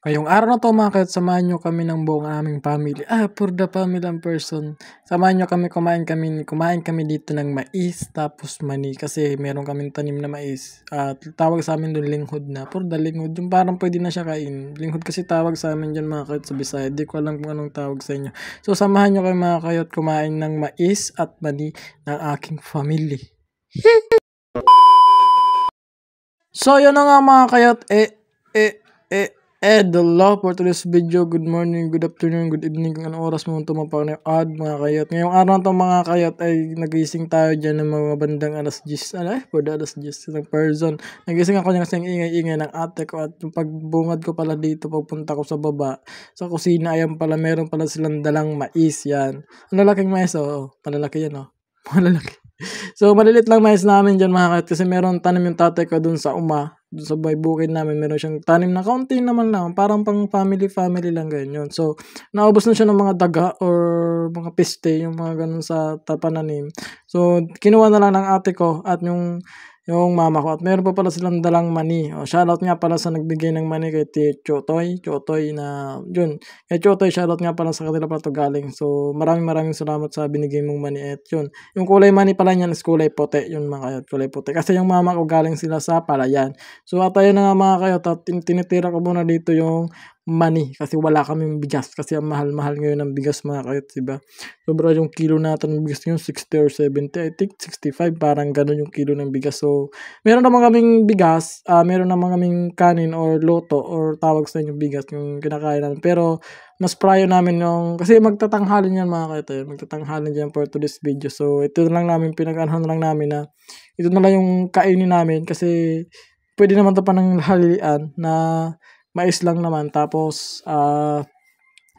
Ngayong araw na 'to mga kayot, samahan niyo kami ng buong aming family, for the family and person. Samahan niyo kami, kumain kami dito ng mais tapos mani kasi meron kaming tanim na mais at tawag sa'min dun linghod na, for the linghod yung parang puwede na siya kainin. Linghod kasi tawag sa'min diyan mga kayot sa Bisaya, di ko alam kung anong tawag sa inyo. So samahan niyo kami mga kayot kumain ng mais at mani ng aking family. So yun na nga mga kayot, the love for today's video. Good morning, good afternoon, good evening kung anong oras mo tumapanood mga kayot. Ngayong araw na to mga kayot ay nagising tayo dyan ng mga bandang alas 10, for the alas 10 ng person. Nagising ako dyan kasi ang ingay-ingay ng ate ko at yung pagbungad ko pala dito, pagpunta ko sa baba, sa kusina, ayan pala, meron pala silang dalang mais yan. Ang lalaking mais, malalaki yan malalaki. So, malilit lang mais namin dyan mga kayot kasi meron tanim yung tatay ko dun sa dun sa bukid namin, meron siyang tanim na kaunti naman lang, parang pang family lang ganyan. So, naubos na siya ng mga daga or mga piste, yung mga ganun sa pananim. So, kinuha na lang ng ate ko at yung mama ko at meron pa pala silang dalang mani. Shoutout nga pala sa nagbigay ng mani kay Chotoy na yun. Kay Chotoy, shoutout nga pala sa kanila pala to galing. So maraming salamat sa binigay mong mani at yun. Yung kulay mani pala niyan is kulay puti, yun mga kayot, kulay puti. Kasi yung mama ko galing sila sa Palayan. So at ayun na nga mga kayot, at tinitira ko muna dito yung mani kasi wala kaming bigas kasi ang mahal-mahal ngayon ng bigas mga kayot, diba? Sobra yung kilo natin ng bigas ngayon, 60 or 70, I think 65, parang ganun yung kilo ng bigas. So, meron naman kaming bigas, meron naman kaming kanin or loto or tawag sa inyo bigas yung kinakain namin. Pero, mas prayo namin yung, kasi magtatanghalin yan mga kayot, magtatanghalin yan for today's video. So, ito lang namin, pinag-anhan lang namin na, ito na lang yung kainin namin kasi, pwede naman ito pa ng halilian na mais lang naman tapos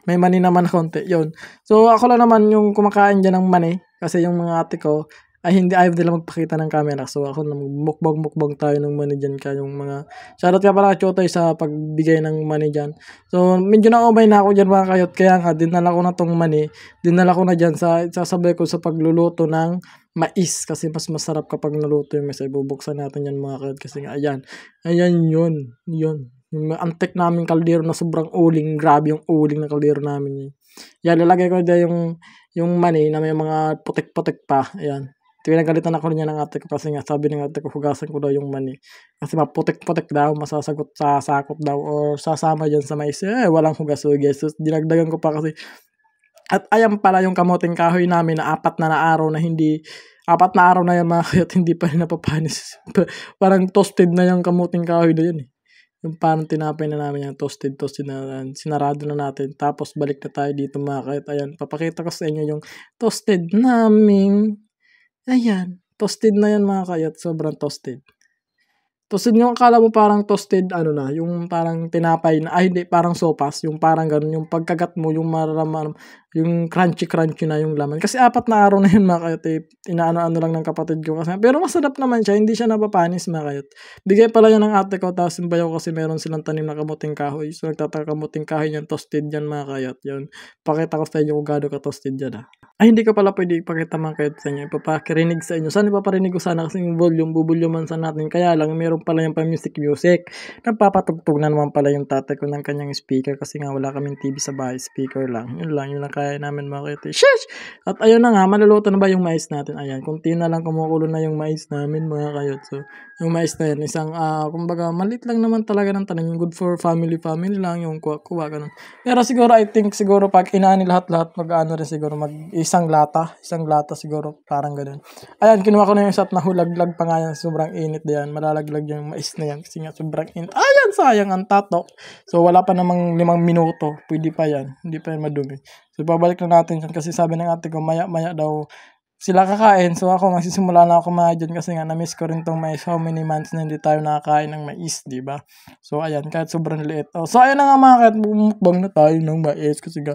may mani naman na konti yun. So ako lang naman yung kumakain dyan ng mani kasi yung mga ate ko ay hindi ayaw nila magpakita ng camera. So ako na mukbang tayo ng mani dyan ka yung mga shoutout ka pala Chotoy sa pagbigay ng mani dyan. So medyo na-umay na ako dyan mga kayot, kaya nga dinala ko na tong mani, dinala ko na dyan sa sasabay ko sa pagluluto ng mais kasi mas masarap kapag naluto yung mais. Bubuksan natin yan mga kayot kasi nga ayan yun yung antek namin kaldero na sobrang uling, grabe yung uling ng kaldero namin. Yan, lalagay ko dyan yung mani na may mga putik-putik pa. Ayan. Pinagalitan ako niya ng ate ko kasi nga sabi ng ate ko hugasan ko daw yung mani. Kasi maputik-putik daw, sasakot daw or sasama dyan sa mais. Walang hugas-hugas. So, dinagdagan ko pa kasi. At ayan pala yung kamuting kahoy namin na apat na araw na yan mga kayot, hindi pa rin napapanis. Parang toasted na yung kamuting kahoy na yun Yung parang tinapay na namin yung toasted na sinarado na natin. Tapos balik na tayo dito mga kayot. Ayan, papakita ko sa inyo yung toasted namin. Ayan, toasted na yan mga kayot. Sobrang toasted. Toasted yung akala mo parang toasted, yung parang tinapay na, hindi, parang sopas. Yung parang ganun, yung pagkagat mo, yung mararaman, yung crunchy na yung laman. Kasi apat na araw na yun mga kayot, inaano-ano lang ng kapatid ko. Kasi, pero masarap naman siya, hindi siya napapanis mga kayot. Bigay pala yan ng ate ko, tapos yung bayaw kasi meron silang tanim na kamuting kahoy. So nagtataka kamuting kahoy yan, toasted yan mga kayot. Yun, pakita ko sa inyo kung gano'n ka toasted yan Ay, hindi ko pala pwede ipakita mga kayot sa inyo, ipapakirinig sa inyo. Saan ipaparinig ko sana kasi yung volume, bubulyoman sa natin. Kaya lang, meron pala yung pa-music. Nagpapatugtog na naman pala yung tatay ko ng kanyang speaker kasi nga wala kaming TV sa bahay, speaker lang. Yun lang kaya namin mga kayot. Shush! At ayun na nga, maluluto na ba yung mais natin? Ayan, kunti na lang kumukulo na yung mais namin mga kayot. So, yung mais na yan, isang, kumbaga, maliit lang naman talaga ng tanim. Yung good for family lang, yung kuha, ganun. Pero siguro, I think, pag inaani lahat, mag-ano rin siguro, isang lata siguro, parang ganun. Ayan, kinuha ko na yung isat na hulaglag pa nga yan, sobrang init diyan, malalaglag yung mais na yan, kasi nga sobrang init. Ayan, sayang ang tatok. So, wala pa namang 5 minuto, pwede pa yan, hindi pa yan madumi. So, babalik na natin yan, kasi sabi ng ate ko, maya daw, sila kakain. So ako magsisimula na ako kumain dyan kasi nga na-miss ko rin tong mais. How many months na hindi tayo nakakain ng mais, diba? So ayan, kahit sobrang liit. So ayan na nga mga kahit bumukbang na tayo ng mais kasi nga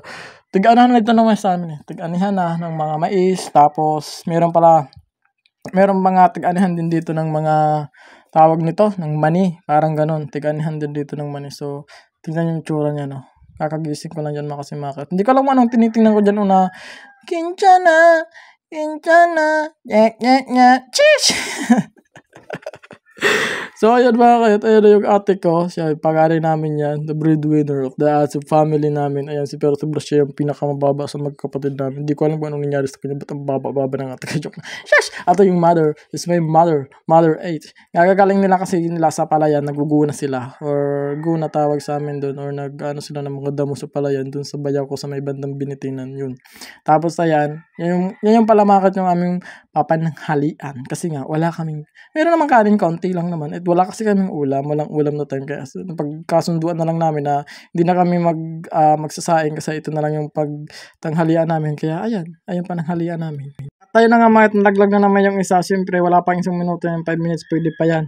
tig-anahan na ito ng mais sa amin Tig-anihan na ng mga mais. Tapos meron mga tig-anihan din dito ng mga tawag nito, ng mani. Parang ganun, tig-anihan din dito ng mani. So tingnan yung tsura niya Kakagising ko lang dyan kasi mga kahit. Hindi ko alam anong tinitingnan ko dyan una. Kinchana, chish! So, ayun mga kayat, ayun na yung ate ko. Siya, pag-ari namin yan, the breadwinner of the family namin. Ayan, pero sobra siya yung pinakamababa sa magkapatid namin. Hindi ko alam kung anong nangyari sa kanya, ba't ang baba-baba ng ate ko. Joke na. Shush! Ato yung mother, is my mother 8. Gagagaling nila kasi nila sa palayan, naguguna sila. Or guna tawag sa amin doon. Or ano sila ng mga damo sa palayan, doon sa bayaw ko sa may bandang Binitinan, yun. Tapos ayan, yan yung palamakat yung aming papananghalian. Kasi nga, wala kaming, meron naman kanin, konti lang naman. At wala kasi kaming ulam, walang ulam na time. Kaya pagkasunduan na lang namin na hindi na kami magsasaing kasi ito na lang yung pagtanghalian namin. Kaya ayan pananghalian namin. At tayo na nga mga nalaglag na naman yung isa. Siyempre, wala pang isang minuto, yung 5 minutes, pwede pa yan.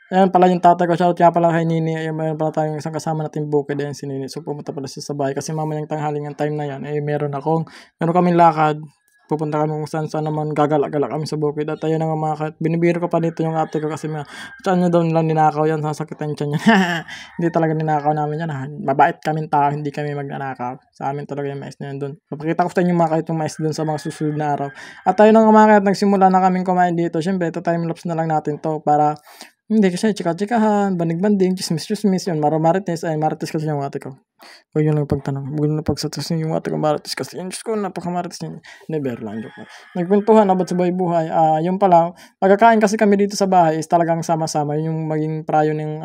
Ayan pala yung tatay ko. Shoutout nga pala kay Nini. Ayan, mayroon pala tayong isang kasama natin bukid. Ayan si Nini. So pumunta pala siya sa bahay. Kasi mamayang tanghaling ang time na yan. Meron kaming lakad. Pupunta kami kung saan naman gagala-gala kami sa bukid. At ayun na nga mga kat. Binibiro ko pa dito yung ate ko kasi saan nyo daw nilang ninakaw yan. Sasakitan siya niya. Hindi talaga ninakaw namin yan. Mabait kaming tao. Hindi kami magnanakaw. Sa amin talaga yung mais na yan doon. Papakita ko sa inyo mga kat yung mais doon sa mga susunod na araw. At ayun na nga mga kat. Nagsimula na kaming kumain dito. Siyempre, ito time-lapse na lang natin to para hindi kasi chika-chikahan, banding-banding, chismis-chismis, yun, marites kasi yung ate ko. Huwag yun lang pagtanong, huwag yun lang pagsatas yung ate ko marites kasi yun, Diyos ko, napakamarites niya. Never lang, joke lang. Nagkwentuhan about sa buhay. Yung pala, pagkakain kasi kami dito sa bahay is talagang sama-sama, yung maging prayo ng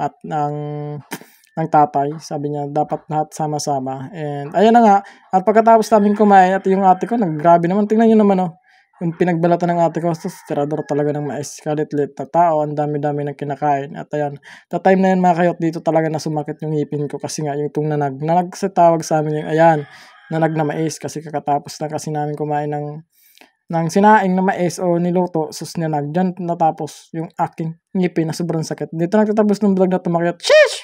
tatay. Sabi niya, dapat lahat sama-sama. And ayun na nga, at pagkatapos namin kumain, at yung ate ko, naggrabe naman, tingnan nyo naman, yung pinagbalatan ng ate ko, tirador talaga ng mais, kalit-lit na tao, ang dami-dami ng kinakain. At ayan, the time na yun mga kayot, dito talaga na sumakit yung ngipin ko kasi nga yung itong nanag sa tawag sa amin yung, ayan, nanag na mais kasi kakatapos lang kasi namin kumain ng sinaing na mais o niluto, sus nanag, dyan natapos yung aking ngipin na sobrang sakit. Dito nagtatapos ng vlog na tumakayot. Sheesh!